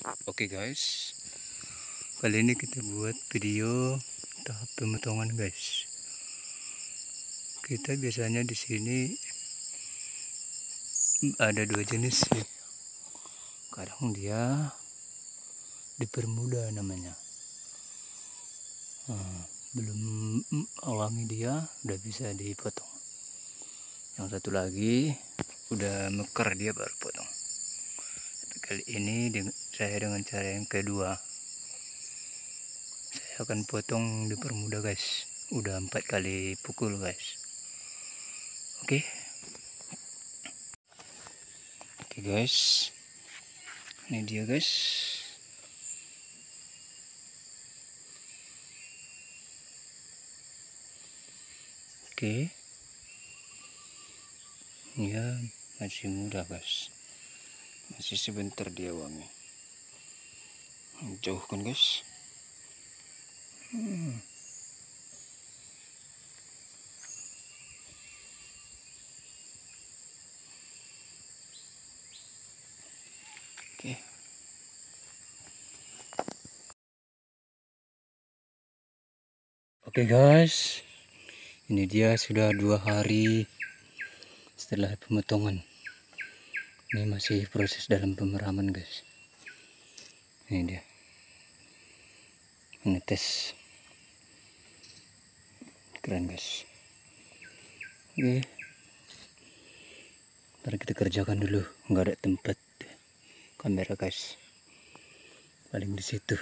Oke guys, kali ini kita buat video tahap pemotongan guys. Kita biasanya di sini ada dua jenis sih. Kadang dia dipermudah namanya. Belum wangi dia udah bisa dipotong. Yang satu lagi udah mekar dia baru potong. Tapi kali ini saya dengan cara yang kedua. Saya akan potong dipermudah guys. Udah 4 kali pukul guys. Oke. Oke guys. Ini dia guys. Oke. Ya, masih muda guys. Masih sebentar dia wangi. Jauh kan guys. Oke. Oke guys. Ini dia sudah 2 hari setelah pemotongan. Ini masih proses dalam pemeraman guys. Ini dia. Menetes. Keren guys. Oke. Mari kita kerjakan dulu. Nggak ada tempat kamera guys. Paling di situ.